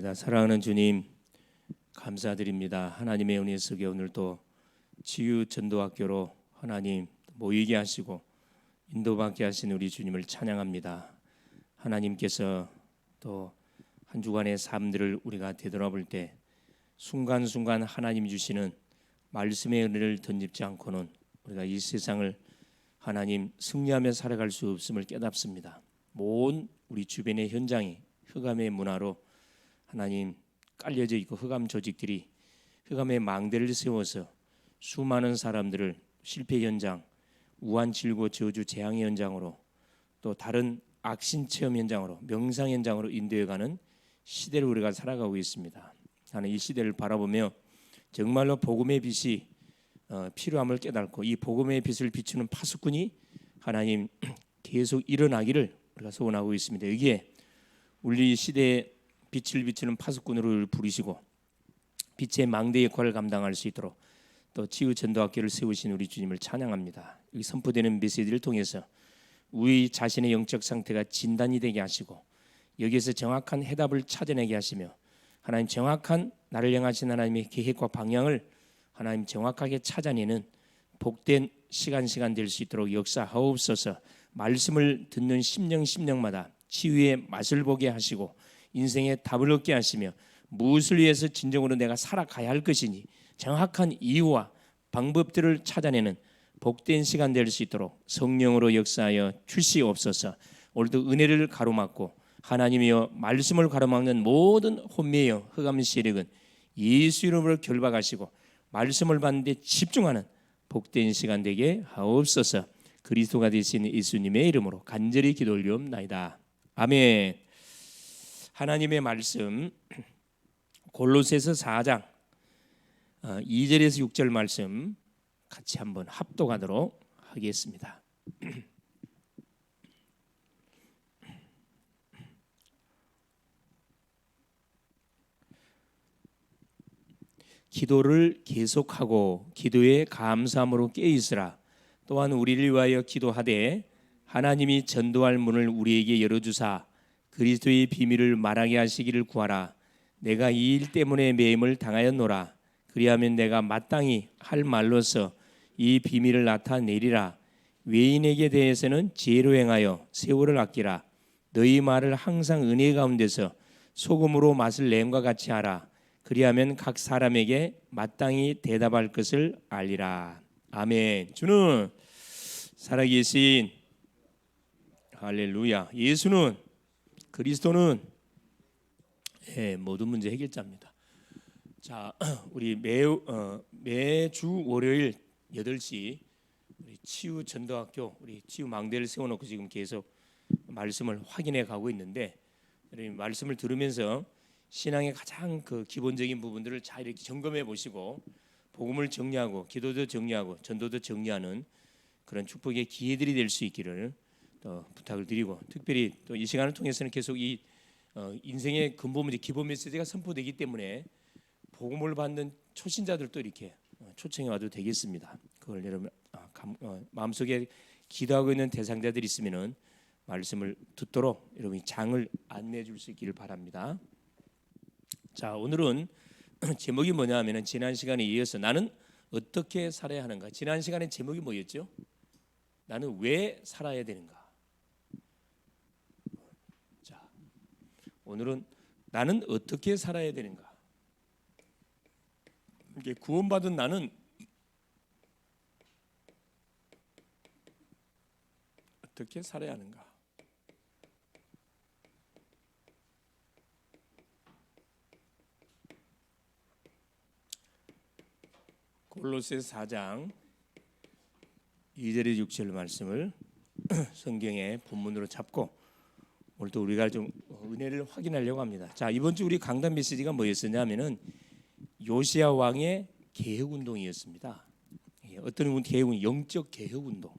기도하겠습니다. 사랑하는 주님, 감사드립니다. 하나님의 은혜 속에 오늘도 치유전도학교로 하나님 모이게 하시고 인도받게 하신 우리 주님을 찬양합니다. 하나님께서 또 한 주간의 삶들을 우리가 되돌아볼 때 순간순간 하나님 주시는 말씀의 은혜를 덧입지 않고는 우리가 이 세상을 하나님 승리하며 살아갈 수 없음을 깨닫습니다. 모든 우리 주변의 현장이 흑암의 문화로 하나님 깔려져 있고 흑암 조직들이 흑암의 망대를 세워서 수많은 사람들을 실패 현장, 우한 질고 저주 재앙의 현장으로 또 다른 악신 체험 현장으로 명상 현장으로 인도해가는 시대를 우리가 살아가고 있습니다. 나는 이 시대를 바라보며 정말로 복음의 빛이 필요함을 깨닫고 이 복음의 빛을 비추는 파수꾼이 하나님 계속 일어나기를 우리가 소원하고 있습니다. 여기에 우리 시대에 빛을 비추는 파수꾼으로 부르시고 빛의 망대 역할을 감당할 수 있도록 또 치유전도학교를 세우신 우리 주님을 찬양합니다. 이 선포되는 메시지를 통해서 우리 자신의 영적 상태가 진단이 되게 하시고 여기에서 정확한 해답을 찾아내게 하시며 하나님 정확한 나를 향하신 하나님의 계획과 방향을 하나님 정확하게 찾아내는 복된 시간 될 수 있도록 역사하옵소서. 말씀을 듣는 심령마다 치유의 맛을 보게 하시고 인생의 답을 얻게 하시며 무엇을 위해서 진정으로 내가 살아가야 할 것이니 정확한 이유와 방법들을 찾아내는 복된 시간 될 수 있도록 성령으로 역사하여 주시옵소서. 오늘도 은혜를 가로막고 하나님이여 말씀을 가로막는 모든 혼미여 흑암 세력은 예수 이름으로 결박하시고 말씀을 받는 데 집중하는 복된 시간 되게 하옵소서. 그리스도가 되신 예수님의 이름으로 간절히 기도 올리옵나이다. 아멘. 하나님의 말씀 골로새서 4장 2절에서 6절 말씀 같이 한번 합독하도록 하겠습니다. 기도를 계속하고 기도에 감사함으로 깨어있으라. 또한 우리를 위하여 기도하되 하나님이 전도할 문을 우리에게 열어주사 그리스도의 비밀을 말하게 하시기를 구하라. 내가 이 일 때문에 매임을 당하였노라. 그리하면 내가 마땅히 할 말로서 이 비밀을 나타내리라. 외인에게 대해서는 지혜로 행하여 세월을 아끼라. 너희 말을 항상 은혜 가운데서 소금으로 맛을 냄과 같이 하라. 그리하면 각 사람에게 마땅히 대답할 것을 알리라. 아멘. 주는 살아계신 할렐루야. 예수는 그리스도는 모든 문제 해결자입니다. 자, 우리 매주 월요일 8시 우리 치유 전도학교 우리 치유 망대를 세워놓고 지금 계속 말씀을 확인해 가고 있는데 말씀을 들으면서 신앙의 가장 그 기본적인 부분들을 잘 이렇게 점검해 보시고 복음을 정리하고 기도도 정리하고 전도도 정리하는 그런 축복의 기회들이 될 수 있기를 또 부탁을 드리고 특별히 또 이 시간을 통해서는 계속 이 인생의 근본 문제 기본 메시지가 선포되기 때문에 복음을 받는 초신자들도 이렇게 초청해 와도 되겠습니다. 그걸 여러분 마음속에 기도하고 있는 대상자들이 있으면은 말씀을 듣도록 여러분이 장을 안내해 줄 수 있기를 바랍니다. 자, 오늘은 제목이 뭐냐 하면은 지난 시간에 이어서 나는 어떻게 살아야 하는가. 지난 시간에 제목이 뭐였죠? 나는 왜 살아야 되는가. 자, 오늘은 나는 어떻게 살아야 되는가. 이게 구원받은 나는 어떻게 살아야 하는가. 골로새서 4장 2절에 6절 말씀을 성경의 본문으로 잡고 오늘도 우리가 좀 은혜를 확인하려고 합니다. 자, 이번 주 우리 강단 메시지가 뭐였었냐면은 요시야 왕의 개혁 운동이었습니다. 어떤 개혁, 영적 개혁 운동.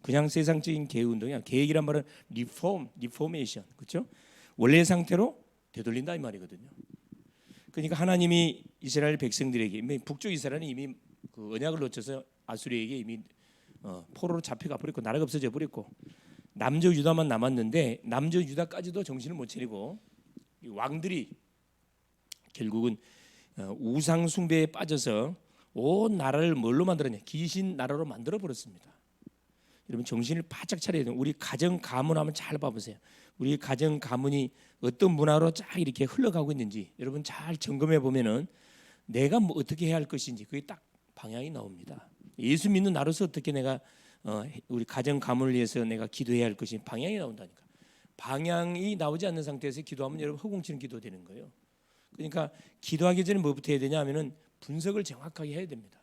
그냥 세상적인 개혁 운동이 아니라 개혁이란 말은 리포메이션, 그렇죠? 원래 상태로 되돌린다 이 말이거든요. 그러니까 하나님이 이스라엘 백성들에게 북쪽 이스라엘은 이미 그 언약을 놓쳐서 아수리에게 이미 포로로 잡혀가 버렸고 나라가 없어져 버렸고 남쪽 유다만 남았는데 남쪽 유다까지도 정신을 못 차리고 왕들이 결국은 우상 숭배에 빠져서 온 나라를 뭘로 만들었냐? 귀신 나라로 만들어 버렸습니다. 여러분 정신을 바짝 차려야 돼요. 우리 가정 가문 한번 잘 봐보세요. 우리 가정 가문이 어떤 문화로 쫙 이렇게 흘러가고 있는지 여러분 잘 점검해 보면은 내가 뭐 어떻게 해야 할 것인지 그게 딱 방향이 나옵니다. 예수 믿는 나로서 어떻게 내가 우리 가정 가문을 위해서 내가 기도해야 할 것인지 방향이 나온다니까. 방향이 나오지 않는 상태에서 기도하면 여러분 허공치는 기도 되는 거예요. 그러니까 기도하기 전에 뭐부터 해야 되냐 하면은 분석을 정확하게 해야 됩니다.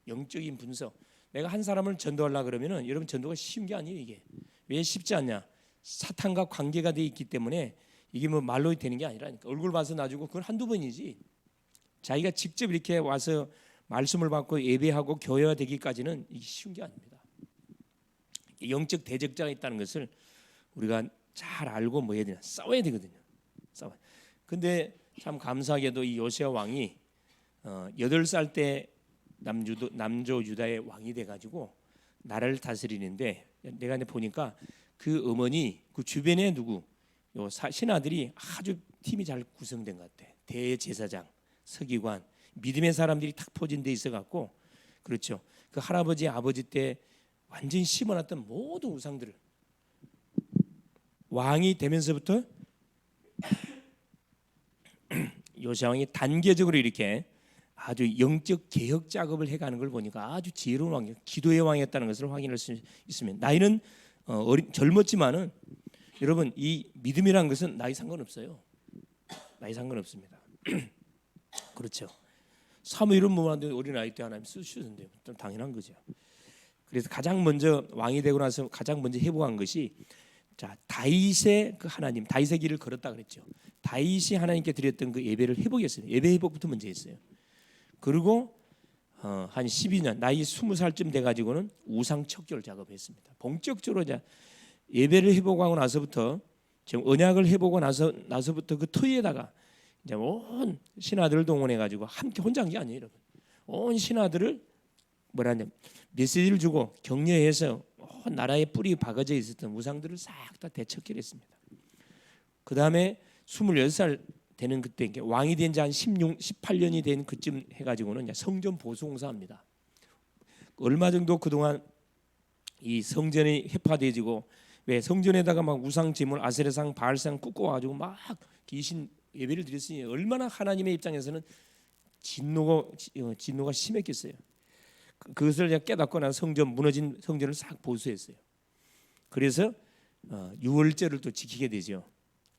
영적인 분석. 내가 한 사람을 전도하려고 그러면은 여러분 전도가 쉬운 게 아니에요. 이게 왜 쉽지 않냐? 사탄과 관계가 돼 있기 때문에 이게 뭐 말로 되는 게 아니라니까. 얼굴 봐서 놔주고 그건 한두 번이지. 자기가 직접 이렇게 와서 말씀을 받고 예배하고 교회화되기까지는 이게 쉬운 게 아닙니다. 영적 대적자가 있다는 것을 우리가 잘 알고 뭐 해야 되냐? 싸워야 되거든요. 싸워. 근데 참 감사하게도 이 요시야 왕이 8살 때 남조 유다의 왕이 돼가지고 나라를 다스리는데 내가 보니까 그 어머니 그 주변에 누구 신하들이 아주 팀이 잘 구성된 것 같아. 대제사장, 서기관, 믿음의 사람들이 탁 포진돼 있어갖고 그렇죠. 그 할아버지 아버지 때 완전히 심어놨던 모든 우상들을 왕이 되면서부터 요시야 왕이 단계적으로 이렇게 아주 영적 개혁 작업을 해가는 걸 보니까 아주 지혜로운 왕이 기도의 왕이었다는 것을 확인할 수 있으면 나이는 젊었지만은 여러분 이 믿음이란 것은 나이 상관없어요. 나이 상관없습니다. 그렇죠. 사무엘은 뭐하는데 어린 아이 때 하나님 쓰시는데 좀 당연한 거죠. 그래서 가장 먼저 왕이 되고 나서 가장 먼저 회복한 것이 자 다윗의 그 하나님 다윗의 길을 걸었다 그랬죠. 다윗이 하나님께 드렸던 그 예배를 회복했어요. 예배 회복부터 먼저 했어요. 그리고 한 12년 나이 20살쯤 돼가지고는 우상 척결 작업했습니다. 본격적으로 이제 예배를 회복하고 나서부터 지금 언약을 회복하고 나서부터 그 터위에다가 이제 온 신하들을 동원해가지고 함께 혼자 한 게 아니에요, 여러분. 온 신하들을 뭐라냐 메시지를 주고 격려해서 온 나라의 뿌리 박아져 있었던 우상들을 싹 다 대척결했습니다. 그 다음에 26살 되는 그때 왕이 된 지 한 18년이 된 그쯤 해가지고는 성전 보수 공사합니다. 얼마 정도 그동안 이 성전이 회파되어지고 왜 성전에다가 막 우상 제물 아세라상 바알상 굽고가지고 막 귀신 예배를 드렸으니 얼마나 하나님의 입장에서는 진노가 심했겠어요. 그것을 그냥 깨닫고 나서 성전 무너진 성전을 싹 보수했어요. 그래서 유월절을 또 지키게 되죠.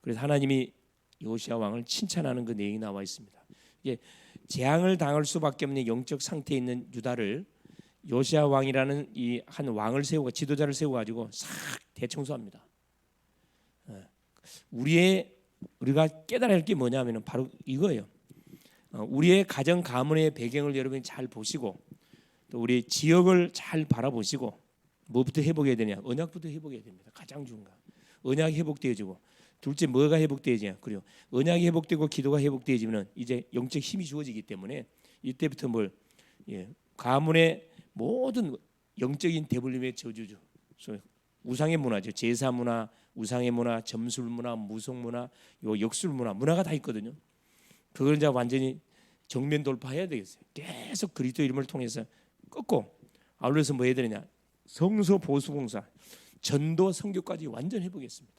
그래서 하나님이 요시야 왕을 칭찬하는 그 내용이 나와 있습니다. 이게 재앙을 당할 수밖에 없는 영적 상태에 있는 유다를 요시야 왕이라는 이 한 왕을 세우고 지도자를 세워가지고 싹 대청소합니다. 우리가 깨달아야 할 게 뭐냐면은 바로 이거예요. 우리의 가정 가문의 배경을 여러분이 잘 보시고 또 우리 지역을 잘 바라보시고 뭐부터 회복해야 되냐? 언약부터 회복해야 됩니다. 가장 중요한 언약이 회복되어지고 둘째 뭐가 회복되어지냐? 그리고 언약이 회복되고 기도가 회복되어지면 이제 영적 힘이 주어지기 때문에 이때부터 가문의 모든 영적인 대불림의 저주죠. 우상의 문화죠. 제사 문화, 우상의 문화, 점술 문화, 무속 문화, 역술 문화가 다 있거든요. 그걸 이제 완전히 정면 돌파해야 되겠어요. 계속 그리스도 이름을 통해서 끊고 아울러서 뭐 해야 되느냐? 성소 보수 공사, 전도 선교까지 완전 해보겠습니다.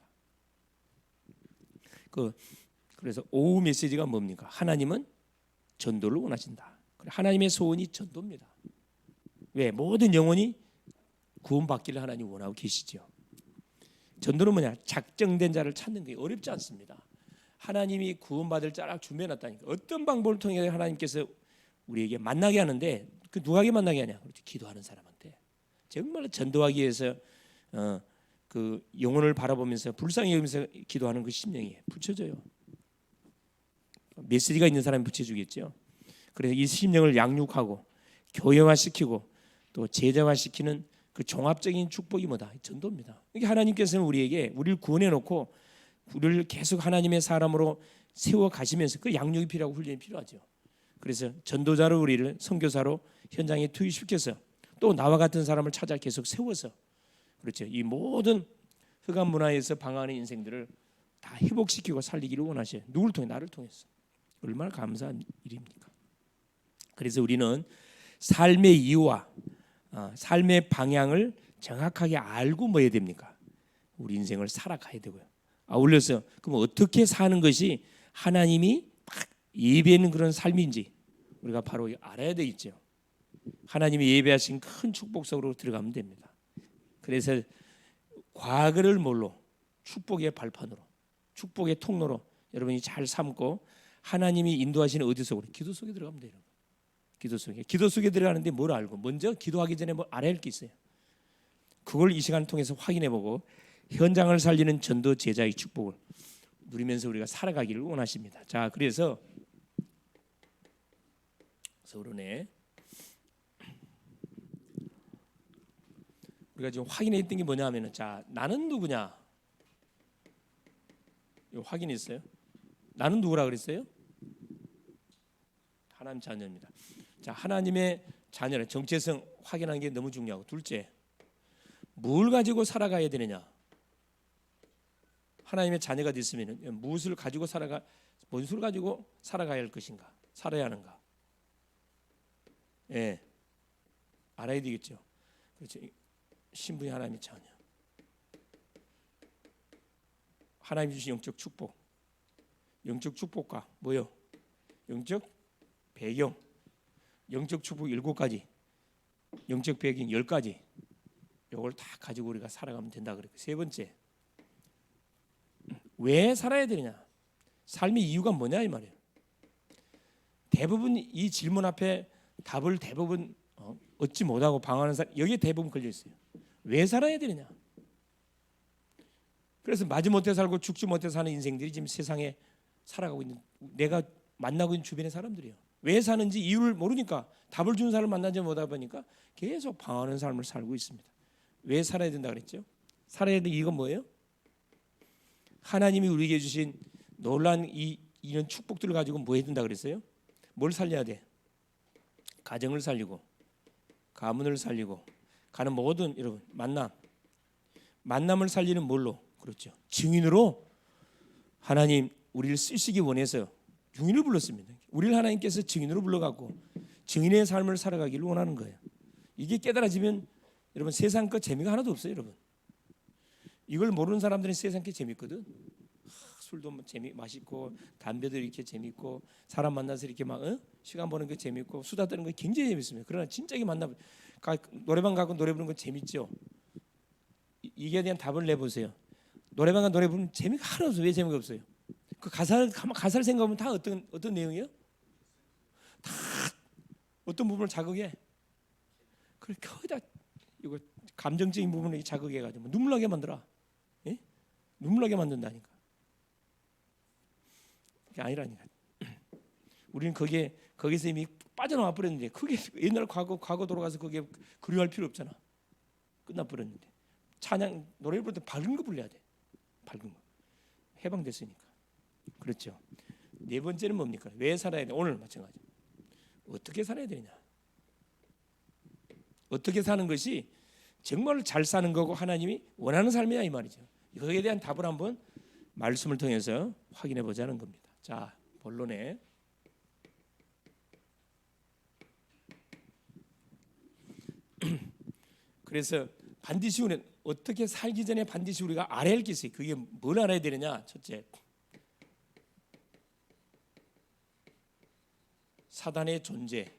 그래서 오후 메시지가 뭡니까? 하나님은 전도를 원하신다. 하나님의 소원이 전도입니다. 왜? 모든 영혼이 구원받기를 하나님 원하고 계시죠. 전도는 뭐냐? 작정된 자를 찾는 게 어렵지 않습니다. 하나님이 구원받을 자를 준비해놨다니까. 어떤 방법을 통해 하나님께서 우리에게 만나게 하는데 그 누구에게 만나게 하냐? 그렇죠. 기도하는 사람한테. 정말 전도하기 위해서 그 영혼을 바라보면서 불쌍히 여기면서 기도하는 그 심령이 붙여져요. 메시지가 있는 사람이 붙여주겠죠. 그래서 이 심령을 양육하고 교회화시키고 또 제자화시키는 그 종합적인 축복이 뭐다? 전도입니다. 이게 하나님께서는 우리를 구원해 놓고 우리를 계속 하나님의 사람으로 세워 가시면서 그 양육이 필요하고 훈련이 필요하죠. 그래서 전도자로 우리를 선교사로 현장에 투입시켜서 또 나와 같은 사람을 찾아 계속 세워서 그렇죠. 이 모든 흑암 문화에서 방황하는 인생들을 다 회복시키고 살리기를 원하셔요. 누굴 통해? 나를 통해서. 얼마나 감사한 일입니까? 그래서 우리는 삶의 이유와 삶의 방향을 정확하게 알고 뭐 해야 됩니까? 우리 인생을 살아가야 되고요. 아울러서 그럼 어떻게 사는 것이 하나님이 딱 예배하는 그런 삶인지 우리가 바로 알아야 되겠죠. 하나님이 예배하신 큰 축복 속으로 들어가면 됩니다. 그래서 과거를 뭘로? 축복의 발판으로, 축복의 통로로 여러분이 잘 삼고 하나님이 인도하시는 어디 속으로? 기도 속에 들어가면 돼요. 기도 속에 들어가는데 뭘 알고? 먼저 기도하기 전에 뭐 알아야 할 게 있어요. 그걸 이 시간을 통해서 확인해보고 현장을 살리는 전도 제자의 축복을 누리면서 우리가 살아가기를 원하십니다. 자, 그래서 서론에 우리가 지금 확인했던 게 뭐냐면은, 자, 나는 누구냐? 이거 확인했어요? 나는 누구라 그랬어요? 하나님 자녀입니다. 자, 하나님의 자녀라 정체성 확인하는 게 너무 중요하고, 둘째, 뭘 가지고 살아가야 되느냐? 하나님의 자녀가 됐으면 무엇을 가지고 무엇을 가지고 살아가야 할 것인가? 살아야 하는가? 예, 알아야 되겠죠. 그렇죠. 신분이 하나님의 자녀. 하나님 주신 영적 축복. 영적 축복과 뭐요? 영적 배경. 영적 축복 7가지. 영적 배경 10가지. 이걸 다 가지고 우리가 살아가면 된다 그랬고, 세 번째, 왜 살아야 되느냐? 삶의 이유가 뭐냐 이 말이에요. 대부분 이 질문 앞에 답을 대부분 얻지 못하고 방황하는 사람, 여기에 대부분 걸려 있어요. 왜 살아야 되느냐? 그래서 마지못해 살고 죽지 못해 사는 인생들이 지금 세상에 살아가고 있는, 내가 만나고 있는 주변의 사람들이에요. 왜 사는지 이유를 모르니까, 답을 주는 사람을 만나지 못하다 보니까 계속 방황하는 삶을 살고 있습니다. 왜 살아야 된다 그랬죠? 살아야 되는 이유가 뭐예요? 하나님이 우리에게 주신 놀라운 이런 축복들을 가지고 뭐 해야 된다 그랬어요? 뭘 살려야 돼? 가정을 살리고, 가문을 살리고, 가는 모든 여러분 만남을 살리는 뭘로? 그렇죠. 증인으로 하나님 우리를 쓰시기 원해서 증인을 불렀습니다. 우리를 하나님께서 증인으로 불러갖고 증인의 삶을 살아가기를 원하는 거예요. 이게 깨달아지면 여러분 세상 것 재미가 하나도 없어요, 여러분. 이걸 모르는 사람들은 세상 게 재밌거든. 술도 맛있고, 담배도 이렇게 재밌고, 사람 만나서 이렇게 막 시간 보는 게 재밌고, 수다 떠는 거 굉장히 재밌습니다. 그러나 진짜게 노래방 가고 노래 부르는 건 재밌죠. 이게 대한 답을 내보세요. 노래방 가고 노래 부르는 재미가 하나도 없어요. 왜 재미가 없어요? 그 가사를 생각하면 다 어떤 내용이에요? 다 어떤 부분을 자극해. 그걸 거기다 이거 감정적인 부분을 자극해가지고 눈물 나게 만들어. 예? 눈물 나게 만든다니까. 그게 아니라니까. 우리는 거기서 이미 빠져나와 버렸는데, 그게 옛날 과거 돌아가서 그게 그리워할 필요 없잖아. 끝나 버렸는데. 찬양 노래 부를 때 밝은 거 불러야 돼. 밝은 거. 해방됐으니까. 그렇죠. 네 번째는 뭡니까? 왜 살아야 돼? 오늘 마찬가지. 어떻게 살아야 되느냐? 어떻게 사는 것이 정말 잘 사는 거고 하나님이 원하는 삶이야 이 말이죠. 거기에 대한 답을 한번 말씀을 통해서 확인해 보자는 겁니다. 자, 본론에 그래서 반드시 우리는 어떻게 살기 전에 반드시 우리가 알아야 할 게 있어요. 그게 뭘 알아야 되느냐? 첫째, 사단의 존재,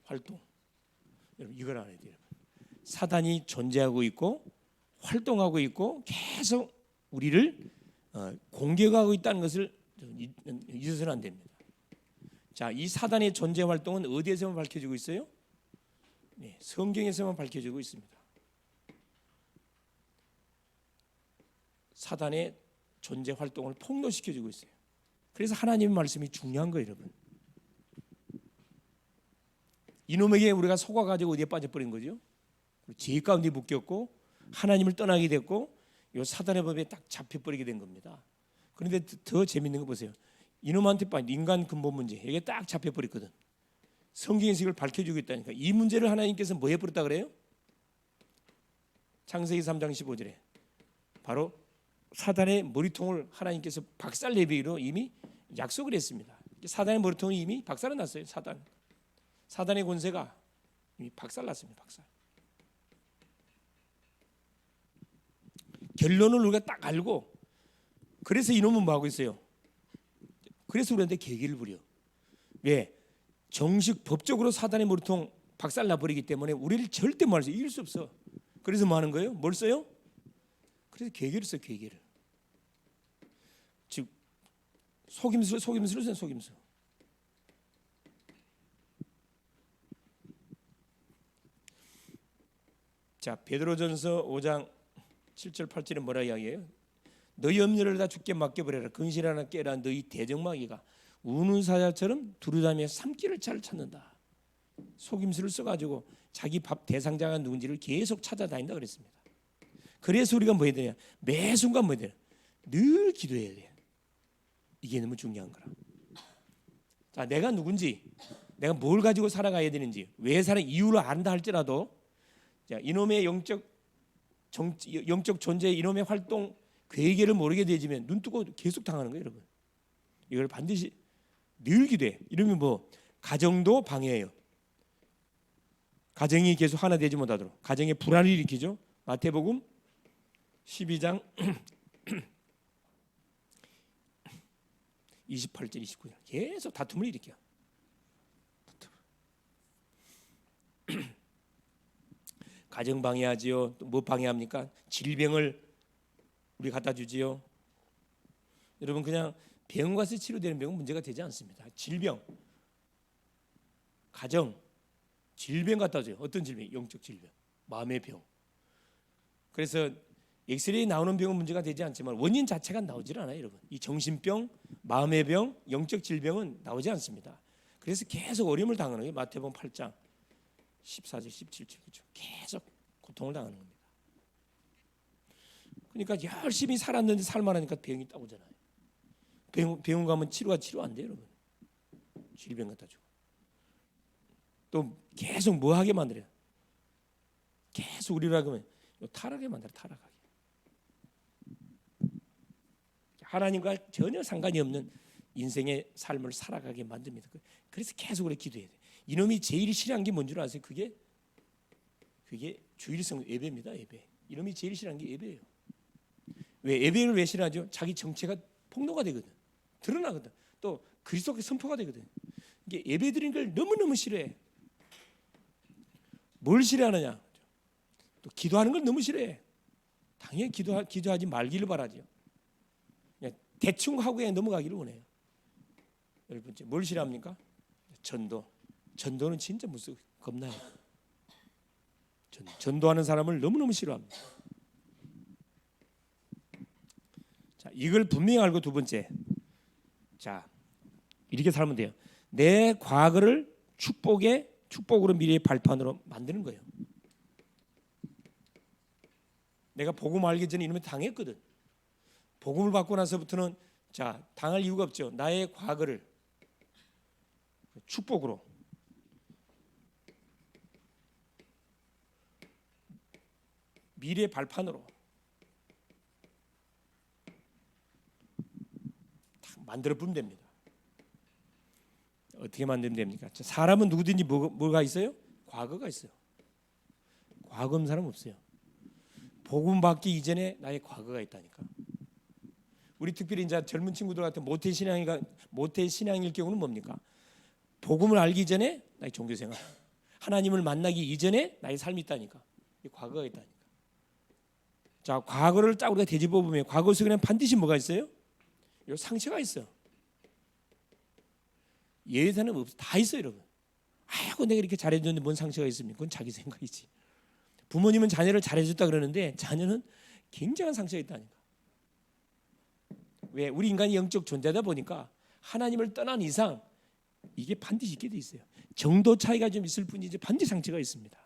활동. 여러분 이걸 알아야 돼요. 사단이 존재하고 있고 활동하고 있고 계속 우리를 공격하고 있다는 것을 잊어서는 안 됩니다. 자, 이 사단의 존재 활동은 어디에서만 밝혀지고 있어요? 네, 성경에서만 밝혀지고 있습니다. 사단의 존재 활동을 폭로시켜주고 있어요. 그래서 하나님의 말씀이 중요한 거예요, 여러분. 이놈에게 우리가 속아가지고 어디에 빠져버린 거죠? 죄 가운데 묶였고 하나님을 떠나게 됐고 이 사단의 법에 딱 잡혀버리게 된 겁니다. 그런데 더 재밌는 거 보세요. 이놈한테 빠진 인간 근본 문제, 이게 딱 잡혀버렸거든. 성경에서 이걸 밝혀주고 있다니까. 이 문제를 하나님께서 뭐 해버렸다 그래요? 창세기 3장 15절에 바로 사단의 머리통을 하나님께서 박살내비기로 이미 약속을 했습니다. 사단의 머리통이 이미 박살은 났어요. 사단의 권세가 이미 박살났습니다. 박살. 결론을 우리가 딱 알고, 그래서 이놈은 뭐 하고 있어요? 그래서 우리한테 계기를 부려. 왜? 정식 법적으로 사단의 머리통 박살나 버리기 때문에 우리를 절대 뭐 할 수 이길 수 없어. 그래서 뭐 하는 거예요? 뭘 써요? 그래서 계기를 써요. 계기를. 즉 속임수를 써요. 속임수. 자, 베드로전서 5장 7절 8절에 뭐라 이야기해요? 너희 염려를 다 주께 맡겨버려라. 근실 하나 깨라. 너희 대적마귀가 우는 사자처럼 두루다니며 삼키를 잘 찾는다. 속임수를 써가지고 자기 밥 대상자가 누군지를 계속 찾아다닌다 그랬습니다. 그래서 우리가 뭐 해야 되냐? 매 순간 뭐 해야 되냐? 늘 기도해야 돼. 이게 너무 중요한 거라. 자, 내가 누군지, 내가 뭘 가지고 살아가야 되는지, 왜 살아 이유를 안다 할지라도, 자, 이놈의 영적 존재, 이놈의 활동 괴계를 모르게 되지면 눈 뜨고 계속 당하는 거예요, 여러분. 이걸 반드시 늘 기도해. 이러면 뭐 가정도 방해해요. 가정이 계속 하나 되지 못하도록 가정에 불안을 일으키죠. 마태복음 12장 28절 29절 계속 다툼을 일으켜. 가정 방해하지요. 또 뭐 방해합니까? 질병을 우리 갖다 주지요. 여러분, 그냥 병원 가서 치료되는 병은 문제가 되지 않습니다. 질병, 가정, 질병 갖다 줘요. 어떤 질병? 영적 질병, 마음의 병. 그래서 엑스레이 나오는 병은 문제가 되지 않지만 원인 자체가 나오질 않아요, 여러분. 이 정신병, 마음의 병, 영적 질병은 나오지 않습니다. 그래서 계속 어려움을 당하는 거예요. 마태복음 8장 14절, 17절 그렇죠. 계속 고통을 당하는 겁니다. 그러니까 열심히 살았는데 살만하니까 병이 딱 오잖아요. 병원 가면 치료 안 돼요, 여러분. 질병 갖다 주고. 또 계속 뭐 하게 만들어요? 계속 우리라 그러면 타락하게 만들어. 타락하게. 하나님과 전혀 상관이 없는 인생의 삶을 살아가게 만듭니다. 그래서 계속 우리 기도해야 돼. 이놈이 제일 싫어하는 게 뭔 줄 아세요? 그게 주일성 예배입니다. 예배. 이놈이 제일 싫어하는 게 예배예요. 왜 예배를 왜 싫어하죠? 자기 정체가 폭로가 되거든. 드러나거든. 또 그리스도께 선포가 되거든. 이게 예배 드리는 걸 너무너무 싫어해. 뭘 싫어하느냐? 또 기도하는 걸 너무 싫어해. 당연히 기도하지 말기를 바라죠. 그냥 대충 하고 그냥 넘어가기를 원해요. 열 번째, 뭘 싫어합니까? 전도는 진짜 무슨 겁나요. 전도하는 사람을 너무너무 싫어합니다. 자, 이걸 분명히 알고 두 번째, 자, 이렇게 살면 돼요. 내 과거를 축복으로 미래의 발판으로 만드는 거예요. 내가 복음 알기 전에 이놈에 당했거든. 복음을 받고 나서부터는 자, 당할 이유가 없죠. 나의 과거를 축복으로 미래의 발판으로 만들어 보면 됩니다. 어떻게 만들면 됩니까? 사람은 누구든지 뭐가 있어요? 과거가 있어요. 과거 없는 사람 없어요. 복음 받기 이전에 나의 과거가 있다니까. 우리 특별히 이제 젊은 친구들 같은 모태 신앙일 경우는 뭡니까? 복음을 알기 전에 나의 종교생활, 하나님을 만나기 이전에 나의 삶이 있다니까. 이 과거가 있다니까. 자, 과거를 딱 우리가 되짚어 보면 과거 속에는 반드시 뭐가 있어요? 요 상처가 있어. 예외사는 없어. 다 있어요, 여러분. 아이고 내가 이렇게 잘해줬는데 뭔 상처가 있습니까? 그건 자기 생각이지. 부모님은 자녀를 잘해줬다 그러는데 자녀는 굉장한 상처가 있다니까. 왜? 우리 인간이 영적 존재다 보니까 하나님을 떠난 이상 이게 반드시 있게 돼 있어요. 정도 차이가 좀 있을 뿐이지 반드시 상처가 있습니다.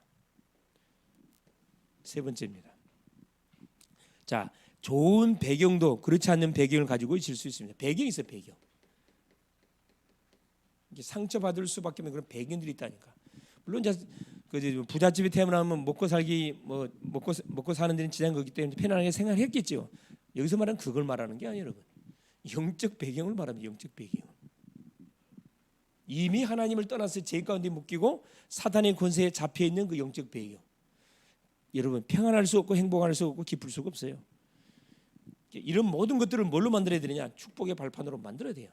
세 번째입니다. 자, 좋은 배경도 그렇지 않는 배경을 가지고 있을 수 있습니다. 배경이 있어요, 배경. 이게 상처받을 수밖에 없는 그런 배경들이 있다니까. 물론 이제 그 부잣집에 태어나면 먹고 살기 먹고 사는 데는 지장이 없기 때문에 편안하게 생활했겠죠. 여기서 말하는 그걸 말하는 게 아니에요, 여러분. 영적 배경을 말합니다. 영적 배경. 이미 하나님을 떠나서 죄 가운데 묶이고 사단의 권세에 잡혀 있는 그 영적 배경. 여러분, 평안할 수 없고 행복할 수 없고 기쁠 수가 없어요. 이런 모든 것들을 뭘로 만들어야 되느냐? 축복의 발판으로 만들어야 돼요.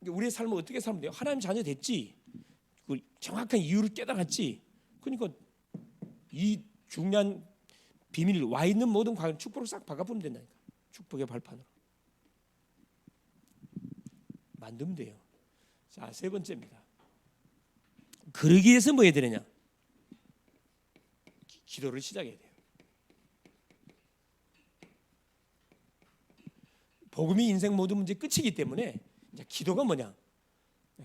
우리의 삶을 어떻게 살면 돼요? 하나님 자녀 됐지. 그 정확한 이유를 깨달았지. 그러니까 이 중요한 비밀, 와 있는 모든 과연 축복을 싹 바꿔보면 된다니까. 축복의 발판으로 만들면 돼요. 자, 세 번째입니다. 그러기 위해서 뭐 해야 되느냐? 기도를 시작해야 돼요. 복음이 인생 모든 문제 끝이기 때문에 이제 기도가 뭐냐?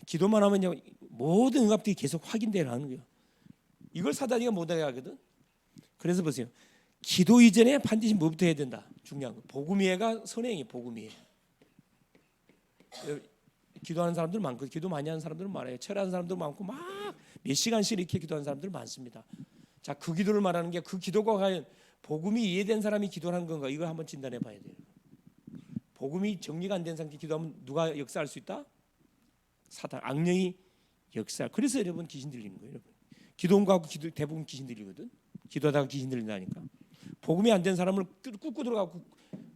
기도만 하면 이제 모든 응답들이 계속 확인되라는 거예요. 이걸 사단이가 못하게 하거든. 그래서 보세요. 기도 이전에 반드시 뭐부터 해야 된다? 중요한 거. 복음이해가 선행이 복음이해. 기도하는 사람들 많고, 기도 많이 하는 사람들은 많아요. 철하는 사람들 많고, 막 몇 시간씩 이렇게 기도하는 사람들 많습니다. 자, 그 기도를 말하는 게 그 기도가 과연 복음이 이해된 사람이 기도하는 건가? 이걸 한번 진단해 봐야 돼요. 복음이 정리가 안 된 상태 기도하면 누가 역사할 수 있다? 사단, 악령이 역사. 그래서 여러분 귀신 들리는 거예요. 여러분. 기도원과 기도 대부분 귀신 들리거든. 기도하다가 귀신 들린다니까. 복음이 안 된 사람을 꾹꾹 들어가고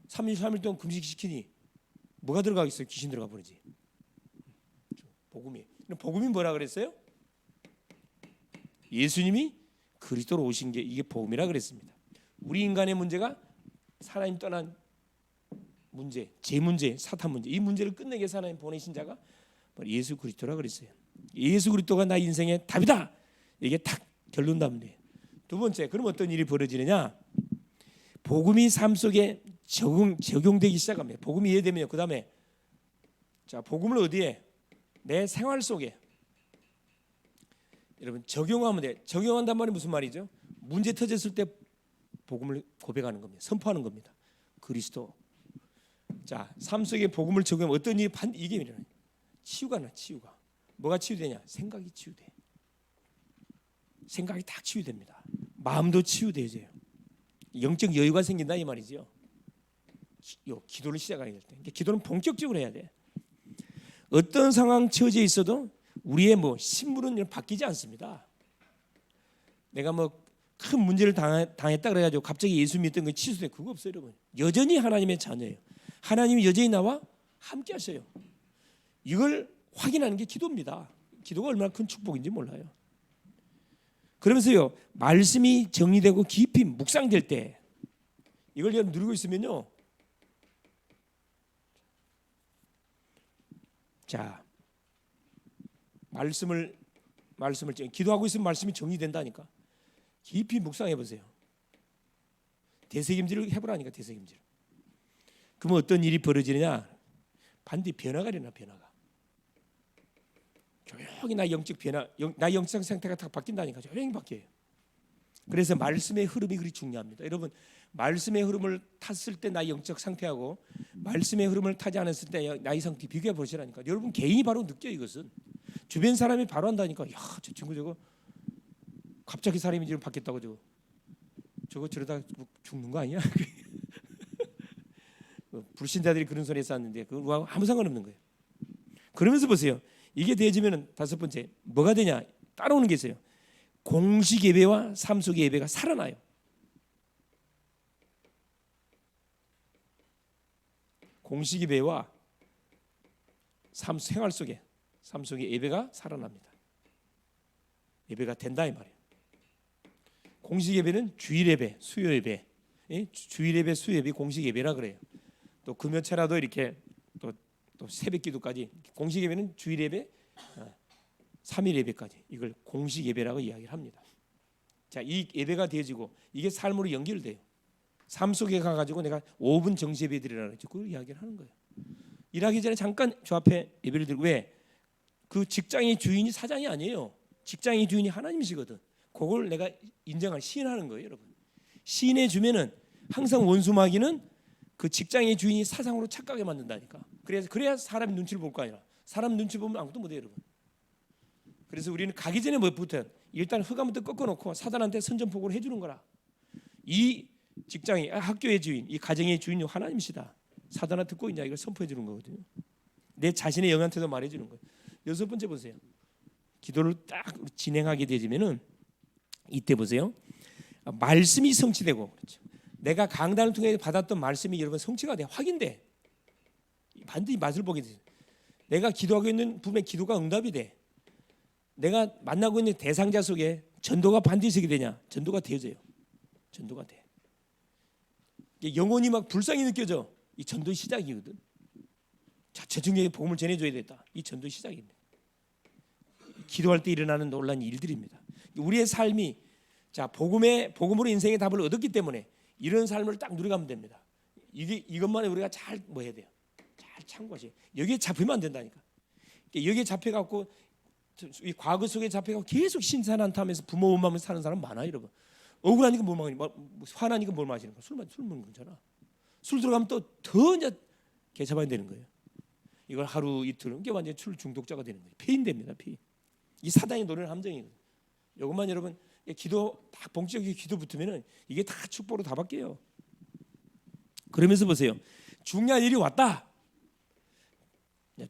3일 동안 금식시키니 뭐가 들어가겠어요? 귀신 들어가 버리지. 복음이 뭐라 그랬어요? 예수님이 그리스도로 오신 게 이게 복음이라 그랬습니다. 우리 인간의 문제가 하나님 떠난 문제, 제 문제, 사탄 문제, 이 문제를 끝내기 위해서 하나님 보내신 자가 예수 그리스도라 그랬어요. 예수 그리스도가 나 인생의 답이다. 이게 딱 결론 답인데. 두 번째, 그럼 어떤 일이 벌어지느냐? 복음이 삶 속에 적용되기 시작합니다. 복음이 이해되면요. 그 다음에 자, 복음을 어디에? 내 생활 속에 여러분 적용하면 돼. 적용한단 말이 무슨 말이죠? 문제 터졌을 때 복음을 고백하는 겁니다. 선포하는 겁니다. 그리스도. 자, 삶 속에 복음을 적용하면 어떤 일이 이게 일어나요. 치유가 나. 치유가. 뭐가 치유되냐? 생각이 치유돼. 생각이 다 치유됩니다. 마음도 치유되죠. 영적 여유가 생긴다 이 말이죠. 기도를 시작하게 될 때. 그러니까 기도는 본격적으로 해야 돼. 어떤 상황 처지에 있어도 우리의 신분은 바뀌지 않습니다. 내가 큰 문제를 당했다 그래가지고 갑자기 예수 믿던 거 취소돼. 그거 없어요, 여러분. 여전히 하나님의 자녀예요. 하나님이 여전히 나와 함께 하셔요. 이걸 확인하는 게 기도입니다. 기도가 얼마나 큰 축복인지 몰라요. 그러면서요, 말씀이 정리되고 깊이 묵상될 때 이걸 여러분 누리고 있으면요, 자, 말씀을 기도하고 있으면 말씀이 정리된다니까. 깊이 묵상해 보세요. 되새김질을 해보라니까. 되새김질. 그러면 어떤 일이 벌어지느냐? 반드시 변화가 일어나. 변화가. 조용히 나 영적 변화, 나 영적 상태가 다 바뀐다니까. 조용히 바뀌어요. 그래서 말씀의 흐름이 그리 중요합니다. 여러분, 말씀의 흐름을 탔을 때 나의 영적 상태하고 말씀의 흐름을 타지 않았을 때 나의 상태 비교해 보시라니까. 여러분 개인이 바로 느껴요. 이것은 주변 사람이 바로 한다니까. 야, 저 친구 저거 갑자기 사람이 좀 바뀌었다고 저거 저러다 죽는 거 아니야? 불신자들이 그런 소리 했었는데 그거하고 아무 상관없는 거예요. 그러면서 보세요. 이게 되어지면 다섯 번째 뭐가 되냐? 따라오는 게 있어요. 공식 예배와 삶 속의 예배가 살아나요. 공식 예배와 생활 속에 삶 속의 예배가 살아납니다. 예배가 된다 이 말이에요. 공식 예배는 주일 예배, 수요 예배, 주일 예배, 수요 예배 공식 예배라 그래요. 또 금요체라도 이렇게 또 새벽기도까지 공식 예배는 주일 예배, 3일 예배까지 이걸 공식 예배라고 이야기를 합니다. 자, 이 예배가 되어지고 이게 삶으로 연결돼요. 삶 속에 가가지고 내가 5분 정시 예배 드리라는 그걸 이야기를 하는 거예요. 일하기 전에 잠깐 저 앞에 예배를 드리고 왜? 그 직장의 주인이 사장이 아니에요. 직장의 주인이 하나님이시거든. 그걸 내가 인정할 시인하는 거예요, 여러분. 시인해 주면은 항상 원수마귀는 그 직장의 주인이 사상으로 착각하게 만든다니까. 그래야 사람 눈치를 볼 거 아니라. 사람 눈치 보면 아무것도 못해요, 여러분. 그래서 우리는 가기 전에 뭐부터 일단 흑암부터 꺾어놓고 사단한테 선전포고를 해주는 거라. 이 직장이 학교의 주인, 이 가정의 주인이 하나님이시다. 사단아 듣고 있냐 이걸 선포해 주는 거거든요. 내 자신의 영한테도 말해 주는 거예요. 여섯 번째 보세요. 기도를 딱 진행하게 되면은 이때 보세요. 말씀이 성취되고 그렇죠. 내가 강단을 통해 받았던 말씀이 여러분 성취가 돼 확인돼. 반드시 맛을 보게 돼. 내가 기도하고 있는 부분에 기도가 응답이 돼. 내가 만나고 있는 대상자 속에 전도가 반드시 되게 되냐? 전도가 되어져요. 전도가 돼. 영혼이 막 불쌍히 느껴져. 이 전도의 시작이거든. 자, 저중에 복음을 전해줘야 되겠다. 이 전도의 시작입니다. 기도할 때 일어나는 놀라운 일들입니다. 우리의 삶이 자 복음으로 인생의 답을 얻었기 때문에 이런 삶을 딱 누려가면 됩니다. 이것만에 우리가 잘 뭐 해야 돼요? 잘 참고하세요. 여기에 잡히면 안 된다니까. 여기에 잡혀갖고 이 과거 속에 잡혀갖고 계속 신선한타하면서 부모 원망하면서 사는 사람 많아요, 여러분. 억울하니까 뭘 마시는 거야? 화나니까 뭘 마시는 거야? 술 먹는 거잖아. 술 들어가면 또 더 이제 개잡아야 되는 거예요. 이걸 하루 이틀 이게 완전 술 중독자가 되는 거예요. 폐인됩니다, 폐인. 이 사단이 노리는 함정이거든요. 이것만 여러분 기도 딱 본격적인 기도 붙으면은 이게 다 축복으로 다 바뀌어요. 그러면서 보세요. 중요한 일이 왔다.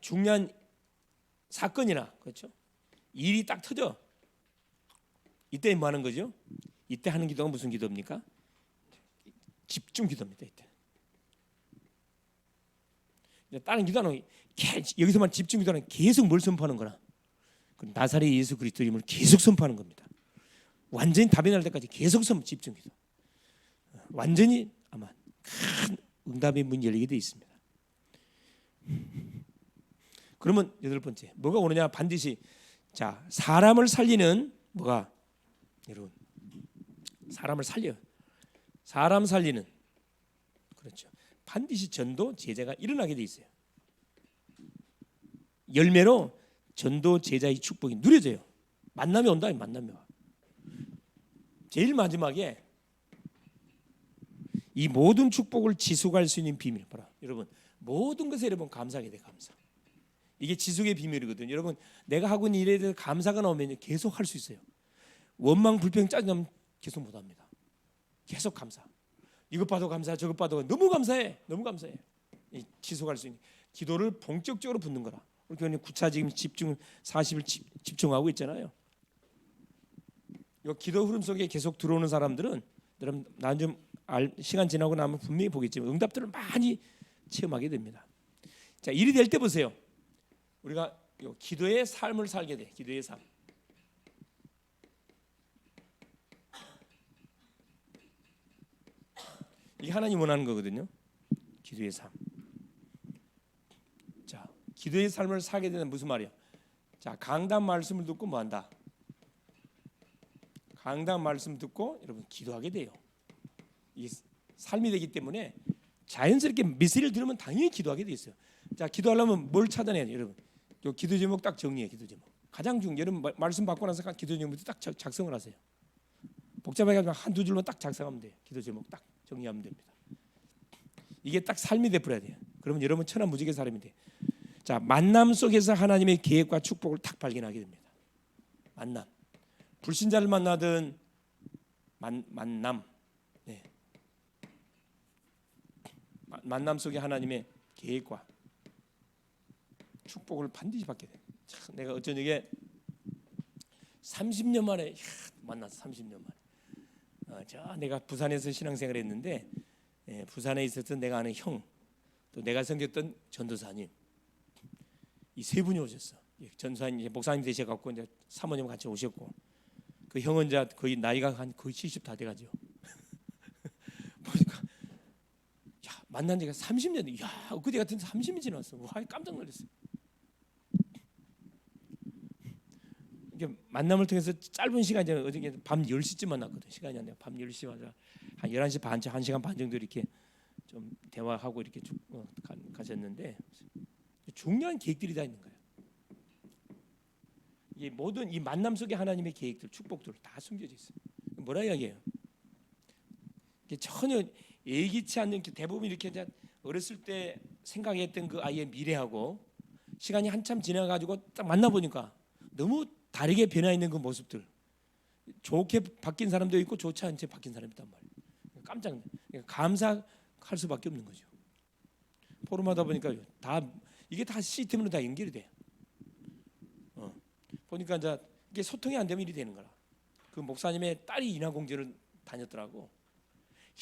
중요한 사건이나 그렇죠. 일이 딱 터져. 이때 뭐 하는 거죠? 이때 하는 기도가 무슨 기도입니까? 집중 기도입니다. 이때. 다른 기도는 여기서만 집중 기도는 계속 뭘 선포하는 거나 나사렛 예수 그리스도 이름을 계속 선포하는 겁니다. 완전히 답이 날 때까지 계속 집중 기도. 완전히 아마 큰 응답의 문이 열리게 되어 있습니다. 그러면 여덟 번째 뭐가 오느냐? 반드시 자 사람을 살리는 뭐가 여러분 사람을 살려 사람 살리는 그렇죠. 반드시 전도 제자가 일어나게 돼 있어요. 열매로 전도 제자의 축복이 누려져요. 만남이 온다. 만남이 와. 제일 마지막에 이 모든 축복을 지속할 수 있는 비밀 봐라. 여러분 모든 것에 여러분 감사하게 돼. 감사. 이게 지속의 비밀이거든요. 여러분 내가 하고 있는 일에 대해서 감사가 나오면 계속 할 수 있어요. 원망 불평 짜증나면 계속 못합니다. 계속 감사. 이것 봐도 감사해. 저것 봐도 너무 감사해. 너무 감사해. 지속할 수 있는 기도를 본격적으로 붓는 거라. 우리 교회는 구차 지금 집중 40일 집중하고 있잖아요. 이 기도 흐름 속에 계속 들어오는 사람들은 여러분 난 좀 시간 지나고 나면 분명히 보겠지만 응답들을 많이 체험하게 됩니다. 자 일이 될 때 보세요. 우리가 기도의 삶을 살게 돼. 기도의 삶. 이게 하나님 원하는 거거든요. 기도의 삶. 자, 기도의 삶을 살게 되는 무슨 말이야? 자, 강단 말씀을 듣고 뭐 한다? 강단 말씀 듣고 여러분 기도하게 돼요. 이게 삶이 되기 때문에 자연스럽게 메시지를 들으면 당연히 기도하게 돼 있어요. 자, 기도하려면 뭘 찾아내야 돼요, 여러분? 요 기도 제목 딱 정리해. 기도 제목. 가장 여러분 말씀 받고 나서 기도 제목부터 딱 작성을 하세요. 복잡하게 하면 한두 줄로 딱 작성하면 돼요. 기도 제목 딱 정리하면 됩니다. 이게 딱 삶이 돼버려야 돼요. 그러면 여러분 천하무적의 사람이 돼. 자, 만남 속에서 하나님의 계획과 축복을 딱 발견하게 됩니다. 만남. 불신자를 만나든 만남. 네. 만남 속에 하나님의 계획과 축복을 반드시 받게 돼. 참, 내가 어쩐 이게 30년 만에 만났어. 30년 만에. 내가 부산에서 신앙생활을 했는데 부산에 있었던 내가 아는 형, 또 내가 섬겼던 전도사님 이 세 분이 오셨어. 전도사님 목사님 되셔갖고 이제 사모님 같이 오셨고 그 형은 이제 거의 나이가 한 거의 70 다 돼가지고 보니까 야 만난 지가 30년, 야 엊그제 같은 30이 지났어. 와 깜짝 놀랐어요. 이게 만남을 통해서 짧은 시간이 어저께 밤 10시쯤 만났거든. 시간이 안 돼. 밤 10시 맞아. 한 11시 반, 1시간 반 정도 이렇게 좀 대화하고 이렇게 쭉 가셨는데 중요한 계획들이 다 있는 거예요. 이 모든 이 만남 속에 하나님의 계획들, 축복들 다 숨겨져 있어요. 뭐라 이야기해요? 이게 전혀 예기치 않는 대부분 이렇게 어렸을 때 생각했던 그 아이의 미래하고 시간이 한참 지나가지고 딱 만나 보니까 너무 다르게 변화 있는 그 모습들, 좋게 바뀐 사람도 있고 좋지 않게 바뀐 사람이 있단 말이에요. 깜짝 놀라요. 그러니까 감사할 수밖에 없는 거죠. 포럼하다 보니까 다 이게 다 시스템으로 다 연결이 돼. 보니까 이제 이게 소통이 안 되면 일이 되는 거라. 그 목사님의 딸이 인하공주를 다녔더라고.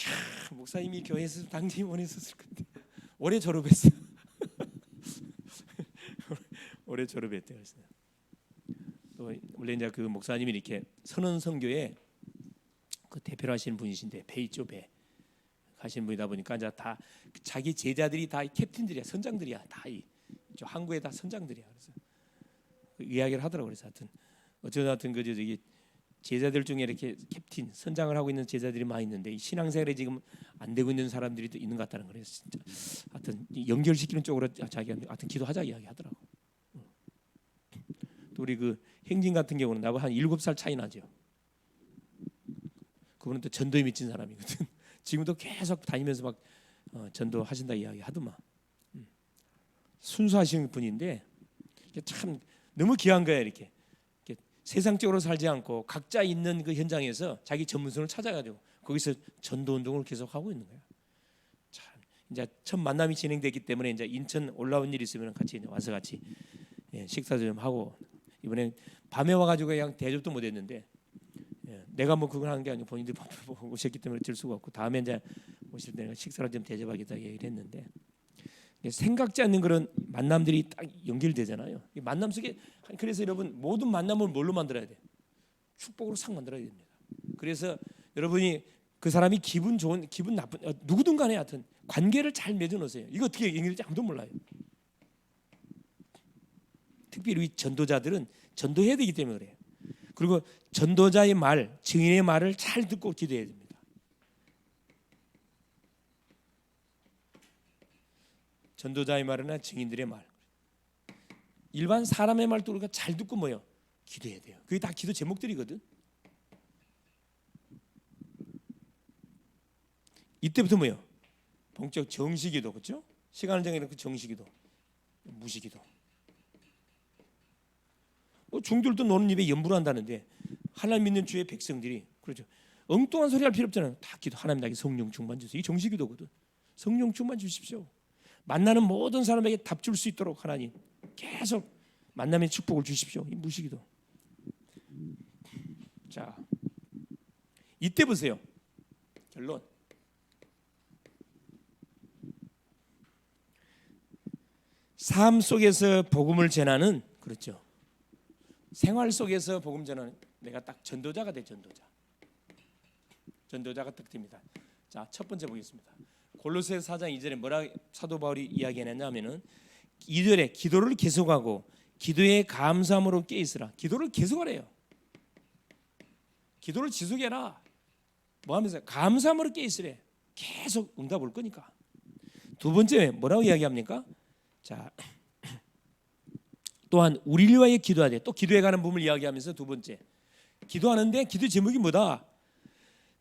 야, 목사님이 교회에서 당연히 원했었을 건데 올해 졸업했어. 올해 졸업했대요. 그래서 또 원래 이제 그 목사님이 이렇게 선언선교에 그 대표를 하시는 분이신데 배 있죠, 배 가시는 분이다 보니까 이제 다 자기 제자들이 다 캡틴들이야, 선장들이야, 다 이 항구에 다 선장들이야. 그래서 그 이야기를 하더라고. 그래서 하여튼 어쩌든 그 저기 제자들 중에 이렇게 캡틴 선장을 하고 있는 제자들이 많이 있는데 이 신앙생활에 지금 안 되고 있는 사람들이 또 있는 것 같다는 거예요. 진짜 하여튼 연결시키는 쪽으로 자기가 하여튼 기도하자 이야기 하더라고. 또 우리 그 행진 같은 경우는 나하고 한 7살 차이 나죠. 그분은 또 전도에 미친 사람이거든. 지금도 계속 다니면서 막 전도하신다 이야기 하더만. 순수하신 분인데 참 너무 귀한 거야. 이렇게 세상적으로 살지 않고 각자 있는 그 현장에서 자기 전문성을 찾아가지고 거기서 전도 운동을 계속 하고 있는 거야. 참 이제 첫 만남이 진행됐기 때문에 이제 인천 올라온 일 있으면 같이 와서 같이 식사도 좀 하고 이번에 밤에 와가지고 그냥 대접도 못했는데 내가 뭐 그걸 하는 게 아니고 본인들이 오셨기 때문에 어쩔 수가 없고 다음에 이제 오실 때는 식사를 좀 대접하겠다 얘기를 했는데 생각지 않는 그런 만남들이 딱 연결되잖아요. 이 만남 속에 그래서 여러분 모든 만남을 뭘로 만들어야 돼? 축복으로 싹 만들어야 됩니다. 그래서 여러분이 그 사람이 기분 좋은 기분 나쁜 누구든 간에 하여튼 관계를 잘 맺어놓으세요. 이거 어떻게 연결될지 아무도 몰라요. 특별히 우리 전도자들은 전도해야 되기 때문에 그래요. 그리고 전도자의 말, 증인의 말을 잘 듣고 기도해야 됩니다. 전도자의 말이나 증인들의 말, 일반 사람의 말도 우리가 잘 듣고 뭐요? 기도해야 돼요. 그게 다 기도 제목들이거든. 이때부터 뭐요? 본격 정시기도, 그렇죠? 시간을 정해놓고 정시기도, 무시기도. 중들도 노는 입에 연부를 한다는데 하나님 믿는 주의 백성들이 그렇죠. 엉뚱한 소리 할 필요 없잖아요. 다 기도 하나님 나에게 성령 충만 주세요. 이 정시기도거든. 성령 충만 주십시오. 만나는 모든 사람에게 답 줄 수 있도록 하나님 계속 만남의 축복을 주십시오. 이 무시기도. 자, 이때 보세요. 결론. 삶 속에서 복음을 전하는 그렇죠. 생활 속에서 복음 전하는 내가 딱 전도자가 돼. 전도자가 딱 됩니다. 자, 첫 번째 보겠습니다. 골로새 4장 2절에 뭐라 사도 바울이 이야기했냐면은 2절에 기도를 계속하고 기도에 감사함으로 깨 있으라. 기도를 계속하래요. 기도를 지속해라. 뭐 하면서 감사함으로 깨 있으래. 계속 응답 올 거니까. 두 번째 뭐라고 이야기합니까? 자, 또한 우리를 위하여 기도하되 또 기도에 관한 부분을 이야기하면서 두 번째 기도하는데 기도 제목이 뭐다?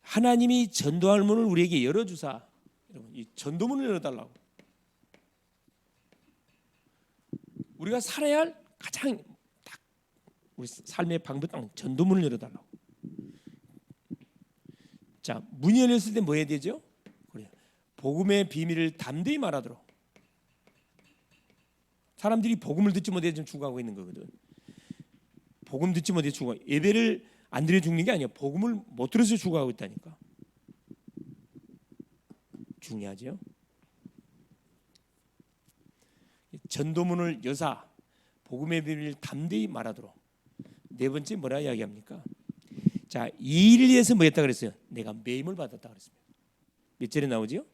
하나님이 전도할 문을 우리에게 열어주사. 여러분 이 전도문을 열어달라고. 우리가 살아야 할 가장 딱 우리 삶의 방법 딱 전도문을 열어달라고. 자, 문이 열렸을 때 뭐 해야 되죠? 그래요. 복음의 비밀을 담대히 말하도록. 사람들이 복음을 듣지 못해 좀 죽어가고 있는 거거든. 복음 듣지 못해 죽어. 예배를 안 드려 죽는 게 아니야. 복음을 못 들어서 죽어가고 있다니까. 중요하죠. 전도문을 여사 복음의 비밀을 담대히 말하도록. 네 번째 뭐라 이야기합니까? 자, 이 일을 위해서 뭐 했다 그랬어요? 내가 매임을 받았다 그랬습니다. 몇 절에 나오죠?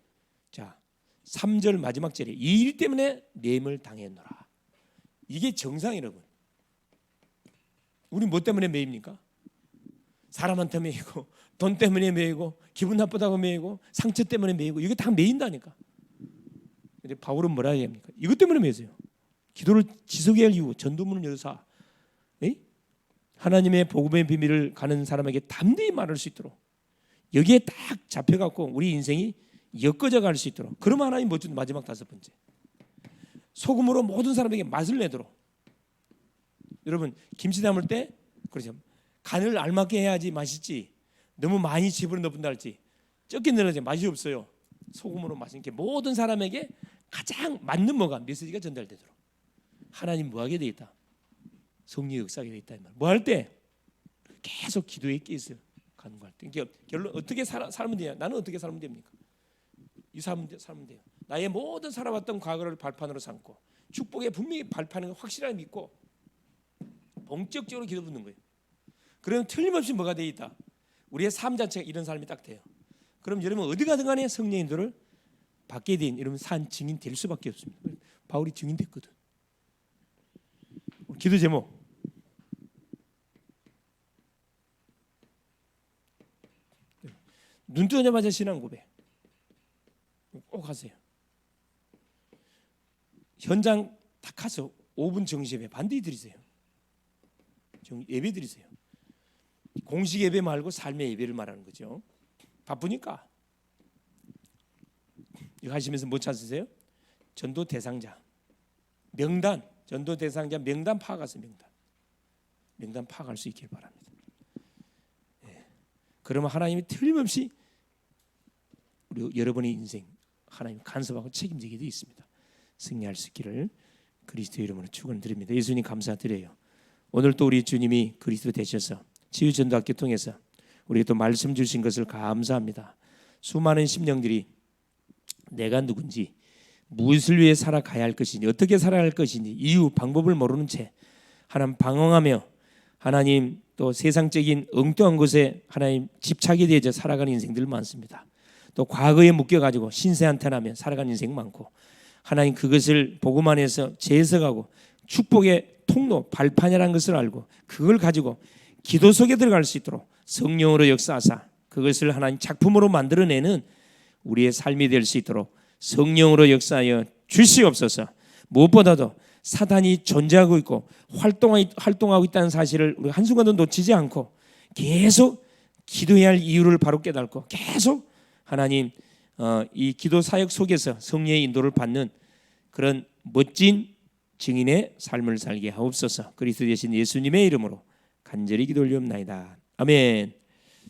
자, 3절 마지막 절에 이 일 때문에 매임을 당했노라. 이게 정상 여러분. 우리 뭐 때문에 매입니까? 사람한테 매이고 돈 때문에 매이고 기분 나쁘다고 매이고 상처 때문에 매이고 이게 다 매인다니까. 근데 바울은 뭐라 얘기합니까? 이것 때문에 매세요. 기도를 지속해야 할 이유 전도문을 열사 하나님의 복음의 비밀을 가는 사람에게 담대히 말할 수 있도록 여기에 딱 잡혀갖고 우리 인생이 엮어져 갈 수 있도록. 그러면 하나님 뭐 준 마지막 다섯 번째 소금으로 모든 사람에게 맛을 내도록. 여러분 김치 담을 때 그렇죠. 간을 알맞게 해야지 맛있지. 너무 많이 집어넣는다 할지 적게 늘어져 맛이 없어요. 소금으로 마신 게 모든 사람에게 가장 맞는 뭐가 메시지가 전달되도록 하나님 뭐하게 돼 있다. 성령의 역사하게 돼 있다. 뭐 할 때 계속 기도에 깨 있어요. 간구할 때. 그러니까 결론 어떻게 살면 돼요? 나는 어떻게 살면 됩니까? 이 살면 돼요. 나의 모든 살아왔던 과거를 발판으로 삼고 축복의 분명히 발판인 걸 확실하게 믿고 본격적으로 기도 붙는 거예요. 그러면 틀림없이 뭐가 돼 있다. 우리의 삶 자체가 이런 삶이 딱 돼요. 그럼 여러분 어디 가든 간에 성령의 인도를 받게 된 여러분 산 증인 될 수밖에 없습니다. 바울이 증인됐거든. 기도 제목 눈 뜨자마자 신앙 고백 꼭 하세요. 현장 딱 가서 5분 정시 예배 반드시 드리세요. 예배 드리세요. 공식 예배 말고 삶의 예배를 말하는 거죠. 바쁘니까 이거 하시면서 뭐 찾으세요? 전도 대상자 명단, 전도 대상자 명단 파악하세요. 명단 파악할 수 있길 바랍니다. 예. 그러면 하나님이 틀림없이 우리 여러분의 인생 하나님 간섭하고 책임지게 되어 있습니다. 승리할 수 있기를 그리스도 이름으로 축원드립니다. 예수님 감사드려요. 오늘 또 우리 주님이 그리스도 되셔서 치유전도학교 통해서 우리에게 또 말씀 주신 것을 감사합니다. 수많은 심령들이 내가 누군지 무엇을 위해 살아가야 할 것인지 어떻게 살아야 할 것인지 이유 방법을 모르는 채 하나님 방황하며 하나님 또 세상적인 엉뚱한 것에 하나님 집착이 되어 살아가는 인생들 많습니다. 또 과거에 묶여가지고 신세한탄하며 살아가는 인생 많고 하나님 그것을 보고만 해서 재해석하고 축복의 통로 발판이라는 것을 알고 그걸 가지고 기도 속에 들어갈 수 있도록 성령으로 역사하사 그것을 하나님 작품으로 만들어내는 우리의 삶이 될 수 있도록 성령으로 역사하여 주시옵소서. 무엇보다도 사단이 존재하고 있고 활동하고 있다는 사실을 우리 한순간도 놓치지 않고 계속 기도해야 할 이유를 바로 깨닫고 계속 하나님 이 기도 사역 속에서 성령의 인도를 받는 그런 멋진 증인의 삶을 살게 하옵소서. 그리스도 되신 예수님의 이름으로 간절히 기도 올리옵나이다. 아멘.